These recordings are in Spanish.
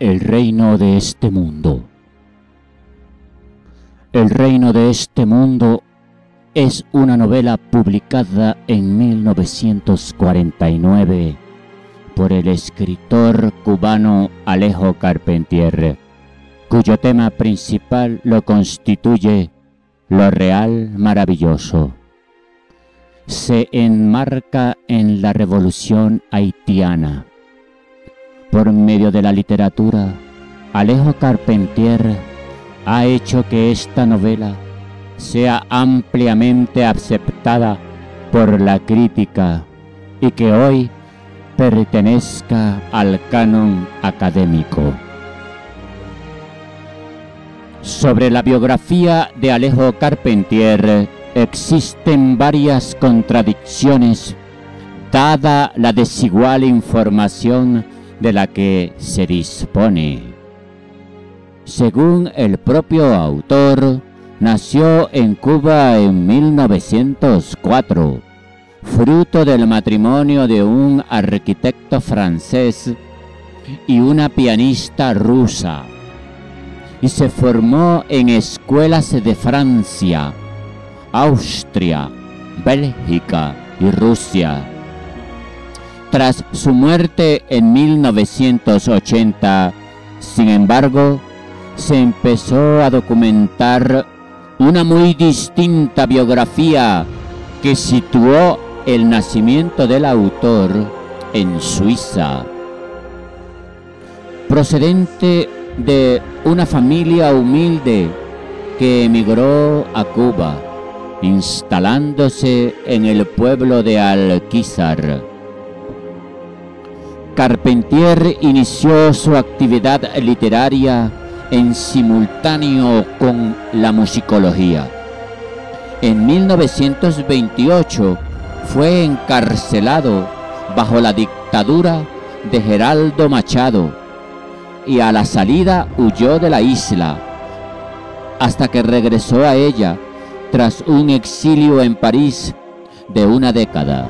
El reino de este mundo. El reino de este mundo es una novela publicada en 1949 por el escritor cubano Alejo Carpentier, cuyo tema principal lo constituye lo real maravilloso. Se enmarca en la revolución haitiana. Por medio de la literatura, Alejo Carpentier ha hecho que esta novela sea ampliamente aceptada por la crítica y que hoy pertenezca al canon académico. Sobre la biografía de Alejo Carpentier existen varias contradicciones, dada la desigual información de la que se dispone. Según el propio autor, nació en Cuba en 1904, fruto del matrimonio de un arquitecto francés y una pianista rusa, y se formó en escuelas de Francia, Austria, Bélgica y Rusia. Tras su muerte en 1980, sin embargo, se empezó a documentar una muy distinta biografía que situó el nacimiento del autor en Suiza. Procedente de una familia humilde que emigró a Cuba, instalándose en el pueblo de Alquizar. Carpentier inició su actividad literaria en simultáneo con la musicología. En 1928 fue encarcelado bajo la dictadura de Geraldo Machado y a la salida huyó de la isla, hasta que regresó a ella tras un exilio en París de una década.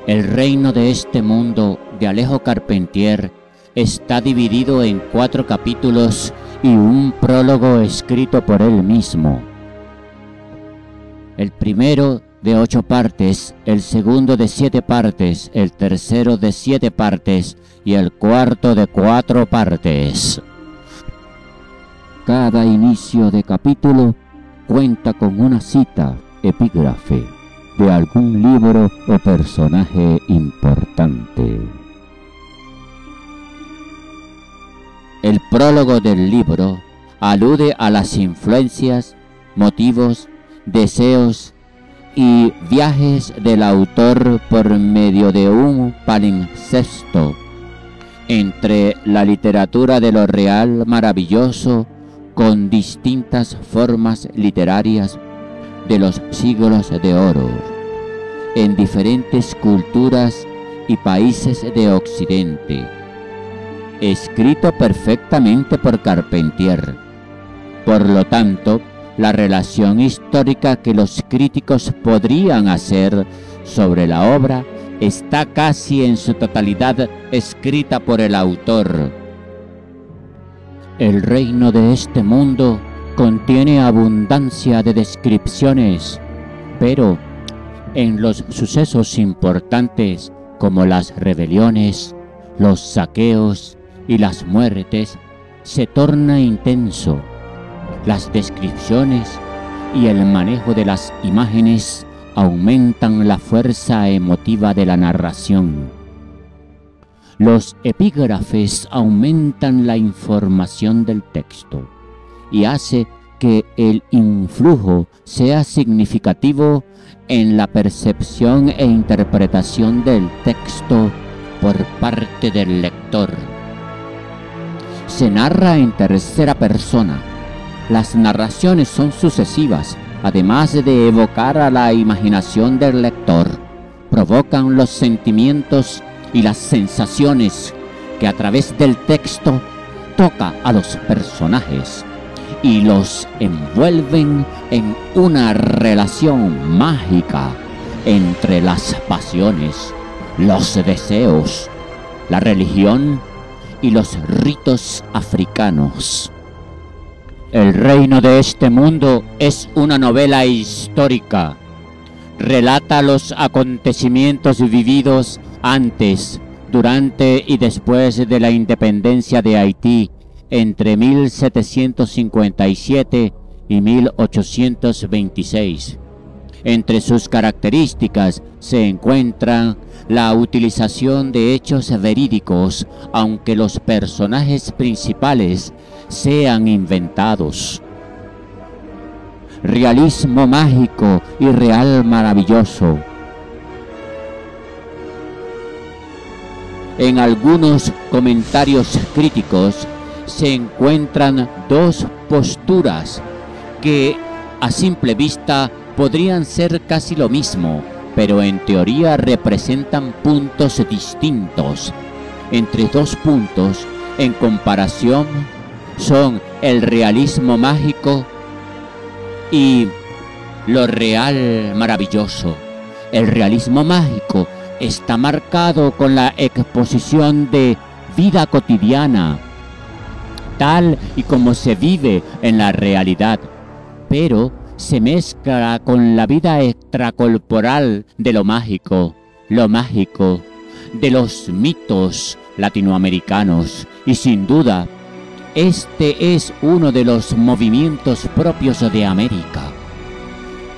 El reino de este mundo de Alejo Carpentier está dividido en 4 capítulos y un prólogo escrito por él mismo. El primero de 8 partes, el segundo de 7 partes, el tercero de 7 partes y el cuarto de 4 partes. Cada inicio de capítulo cuenta con una cita, epígrafe, de algún libro o personaje importante. El prólogo del libro alude a las influencias, motivos, deseos y viajes del autor por medio de un palimpsesto entre la literatura de lo real maravilloso con distintas formas literarias de los siglos de oro, en diferentes culturas y países de Occidente, escrito perfectamente por Carpentier. Por lo tanto, la relación histórica que los críticos podrían hacer sobre la obra está casi en su totalidad escrita por el autor. El reino de este mundo contiene abundancia de descripciones, pero en los sucesos importantes como las rebeliones, los saqueos y las muertes se torna intenso. Las descripciones y el manejo de las imágenes aumentan la fuerza emotiva de la narración. Los epígrafes aumentan la información del texto y hace que el influjo sea significativo en la percepción e interpretación del texto por parte del lector. Se narra en tercera persona. Las narraciones son sucesivas, además de evocar a la imaginación del lector, provocan los sentimientos y las sensaciones que a través del texto toca a los personajes y los envuelven en una relación mágica entre las pasiones, los deseos, la religión y los ritos africanos. El reino de este mundo es una novela histórica. Relata los acontecimientos vividos antes, durante y después de la independencia de Haití entre 1757 y 1826. Entre sus características se encuentran la utilización de hechos verídicos, aunque los personajes principales sean inventados. Realismo mágico y real maravilloso. En algunos comentarios críticos se encuentran dos posturas que a simple vista podrían ser casi lo mismo, pero en teoría representan puntos distintos. Entre dos puntos en comparación son el realismo mágico y lo real maravilloso. El realismo mágico está marcado con la exposición de vida cotidiana, tal y como se vive en la realidad, pero se mezcla con la vida extracorporal de lo mágico de los mitos latinoamericanos, y sin duda, este es uno de los movimientos propios de América,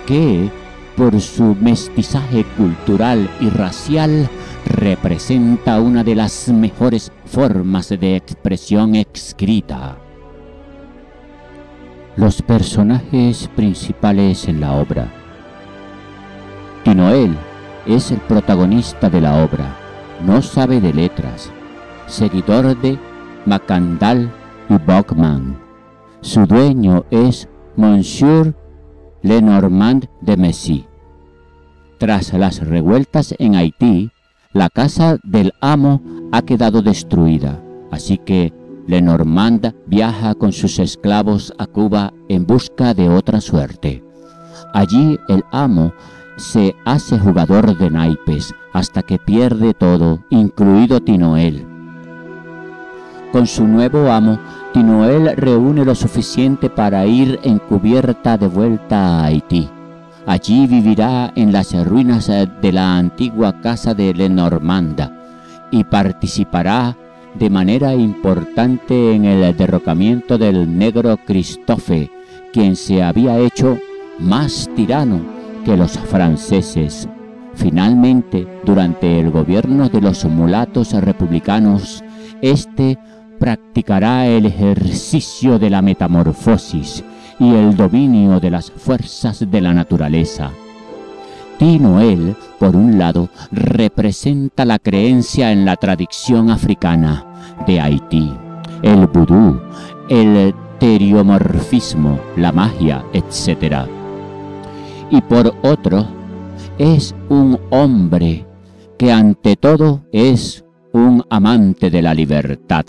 que, por su mestizaje cultural y racial, representa una de las mejores formas de expresión escrita. Los personajes principales en la obra. Tinoel es el protagonista de la obra, no sabe de letras, seguidor de Macandal y Bachman. Su dueño es Monsieur Lenormand de Messy. Tras las revueltas en Haití, la casa del amo ha quedado destruida, así que Lenormand viaja con sus esclavos a Cuba en busca de otra suerte. Allí el amo se hace jugador de naipes hasta que pierde todo, incluido Tinoel. Con su nuevo amo, Tinoel reúne lo suficiente para ir encubierta de vuelta a Haití. Allí vivirá en las ruinas de la antigua casa de Lenormand y participará de manera importante en el derrocamiento del negro Christophe, quien se había hecho más tirano que los franceses. Finalmente, durante el gobierno de los mulatos republicanos, este practicará el ejercicio de la metamorfosis y el dominio de las fuerzas de la naturaleza. Tinoel, por un lado, representa la creencia en la tradición africana de Haití, el vudú, el teriomorfismo, la magia, etc. Y por otro, es un hombre que ante todo es un amante de la libertad.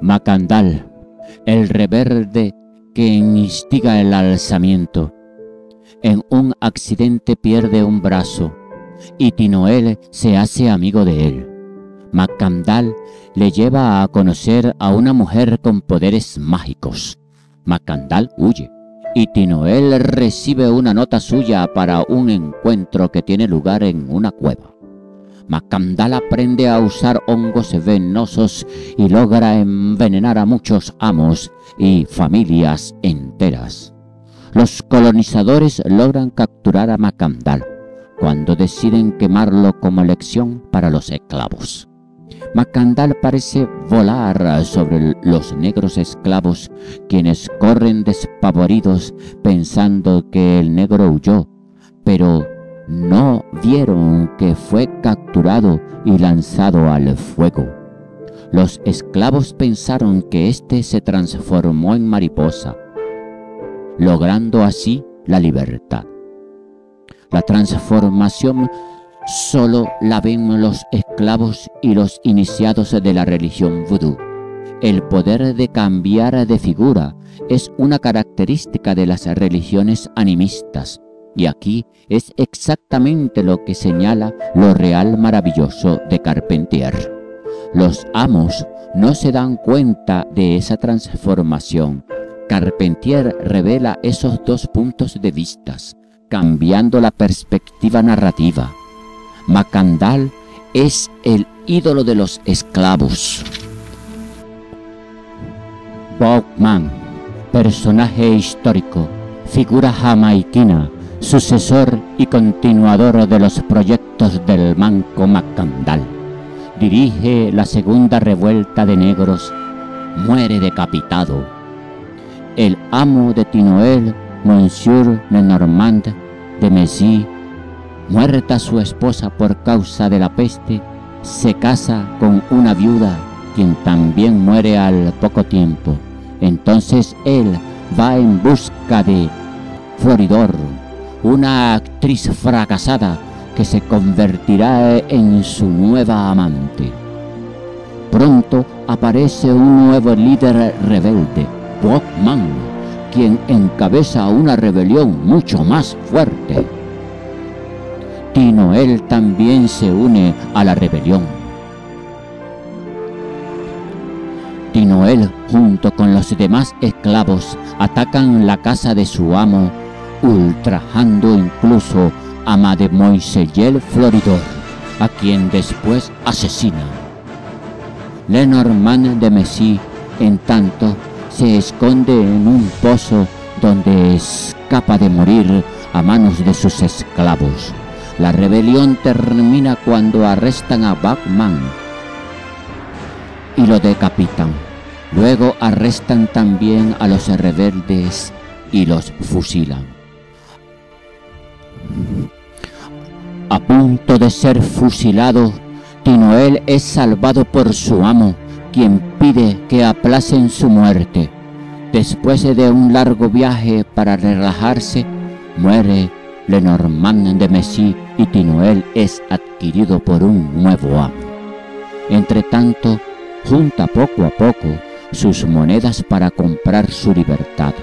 Macandal, el rebelde que instiga el alzamiento. En un accidente pierde un brazo y Tinoel se hace amigo de él. Macandal le lleva a conocer a una mujer con poderes mágicos. Macandal huye y Tinoel recibe una nota suya para un encuentro que tiene lugar en una cueva. Macandal aprende a usar hongos venenosos y logra envenenar a muchos amos y familias enteras. Los colonizadores logran capturar a Macandal cuando deciden quemarlo como lección para los esclavos. Macandal parece volar sobre los negros esclavos, quienes corren despavoridos pensando que el negro huyó, pero no vieron que fue capturado y lanzado al fuego. Los esclavos pensaron que éste se transformó en mariposa, logrando así la libertad. La transformación solo la ven los esclavos y los iniciados de la religión vudú. El poder de cambiar de figura es una característica de las religiones animistas. Y aquí es exactamente lo que señala lo real maravilloso de Carpentier. Los amos no se dan cuenta de esa transformación. Carpentier revela esos dos puntos de vista, cambiando la perspectiva narrativa. Macandal es el ídolo de los esclavos. Bachman, personaje histórico, figura jamaiquina, sucesor y continuador de los proyectos del manco Macandal. Dirige la segunda revuelta de negros, muere decapitado. El amo de Tinoel, Monsieur Lenormand de Messy, muerta su esposa por causa de la peste, se casa con una viuda, quien también muere al poco tiempo. Entonces él va en busca de Floridor, una actriz fracasada que se convertirá en su nueva amante. Pronto aparece un nuevo líder rebelde, Bachman, quien encabeza una rebelión mucho más fuerte. Tinoel también se une a la rebelión. Tinoel, junto con los demás esclavos, atacan la casa de su amo, ultrajando incluso a Mademoiselle Floridor, a quien después asesina. Lenormand de Messy, en tanto, se esconde en un pozo donde escapa de morir a manos de sus esclavos. La rebelión termina cuando arrestan a Bachman y lo decapitan. Luego arrestan también a los rebeldes y los fusilan. A punto de ser fusilado, Tinoel es salvado por su amo, quien pide que aplacen su muerte. Después de un largo viaje para relajarse, muere Lenormand de Messy y Tinoel es adquirido por un nuevo amo. Entretanto, junta poco a poco sus monedas para comprar su libertad.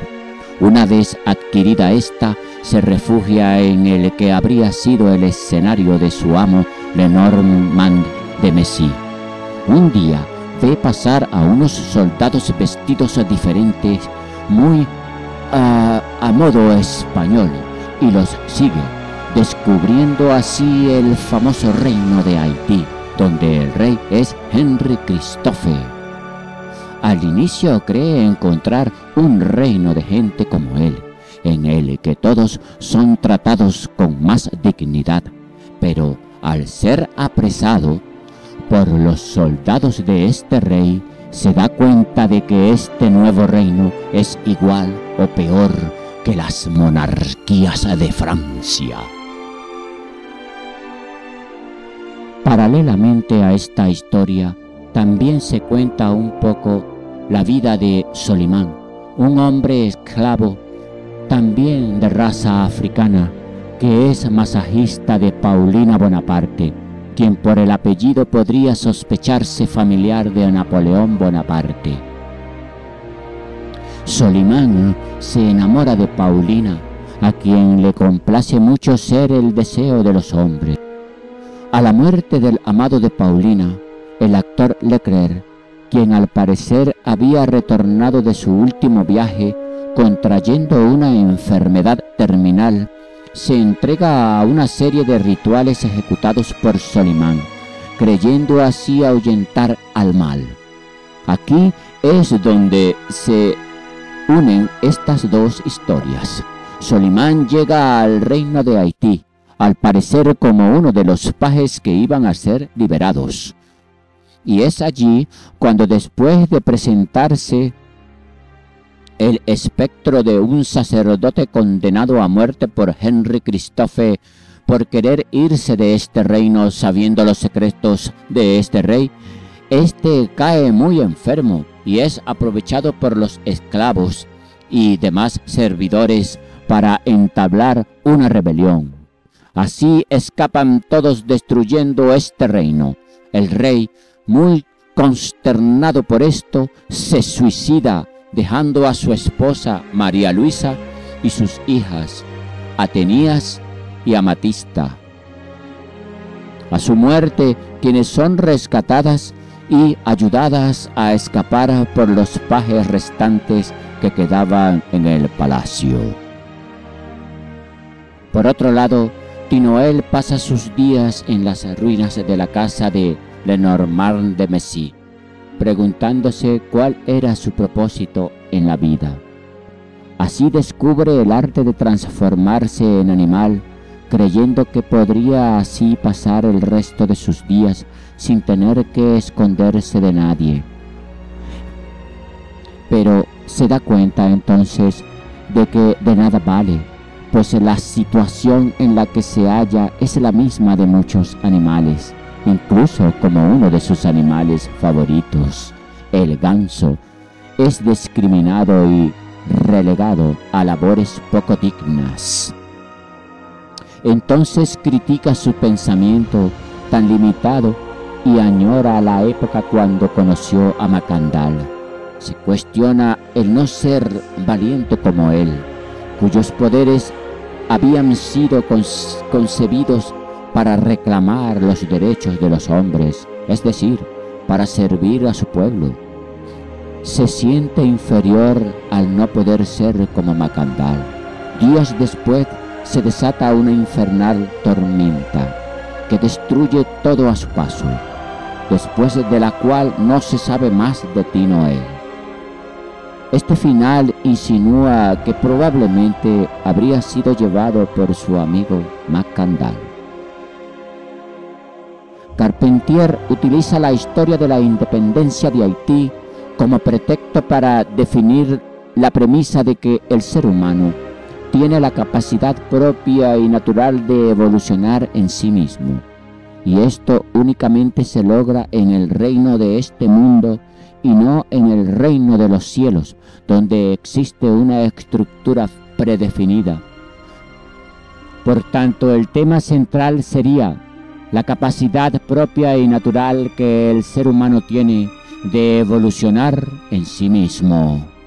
Una vez adquirida esta, se refugia en el que habría sido el escenario de su amo Lenormand de Messy. Un día ve pasar a unos soldados vestidos diferentes, muy a modo español, y los sigue, descubriendo así el famoso reino de Haití, donde el rey es Henri Christophe. Al inicio cree encontrar un reino de gente como él, en el que todos son tratados con más dignidad, pero al ser apresado por los soldados de este rey, se da cuenta de que este nuevo reino es igual o peor que las monarquías de Francia. Paralelamente a esta historia, también se cuenta un poco la vida de Solimán, un hombre esclavo, también de raza africana, que es masajista de Paulina Bonaparte, quien por el apellido podría sospecharse familiar de Napoleón Bonaparte. Solimán se enamora de Paulina, a quien le complace mucho ser el deseo de los hombres. A la muerte del amado de Paulina, el actor Leclerc, quien al parecer había retornado de su último viaje contrayendo una enfermedad terminal, se entrega a una serie de rituales ejecutados por Solimán, creyendo así ahuyentar al mal. Aquí es donde se unen estas dos historias. Solimán llega al reino de Haití, al parecer como uno de los pajes que iban a ser liberados. Y es allí cuando, después de presentarse el espectro de un sacerdote condenado a muerte por Henri Christophe por querer irse de este reino sabiendo los secretos de este rey, este cae muy enfermo y es aprovechado por los esclavos y demás servidores para entablar una rebelión. Así escapan todos destruyendo este reino. El rey, muy consternado por esto, se suicida, dejando a su esposa María Luisa y sus hijas. Atenías y Amatista. A su muerte, quienes son rescatadas y ayudadas a escapar por los pajes restantes que quedaban en el palacio. Por otro lado, Tinoel pasa sus días en las ruinas de la casa de Lenormand de Messi, preguntándose cuál era su propósito en la vida. Así descubre el arte de transformarse en animal, creyendo que podría así pasar el resto de sus días sin tener que esconderse de nadie. Pero se da cuenta entonces de que de nada vale, pues la situación en la que se halla es la misma de muchos animales, incluso como uno de sus animales favoritos, el ganso, es discriminado y relegado a labores poco dignas. Entonces critica su pensamiento tan limitado y añora la época cuando conoció a Macandal. Se cuestiona el no ser valiente como él, cuyos poderes habían sido concebidos para reclamar los derechos de los hombres, es decir, para servir a su pueblo. Se siente inferior al no poder ser como Macandal. Días después se desata una infernal tormenta que destruye todo a su paso, después de la cual no se sabe más de Tinoel. Este final insinúa que probablemente habría sido llevado por su amigo Macandal. Carpentier utiliza la historia de la independencia de Haití como pretexto para definir la premisa de que el ser humano tiene la capacidad propia y natural de evolucionar en sí mismo, y esto únicamente se logra en el reino de este mundo y no en el reino de los cielos, donde existe una estructura predefinida. Por tanto, el tema central sería la capacidad propia y natural que el ser humano tiene de evolucionar en sí mismo.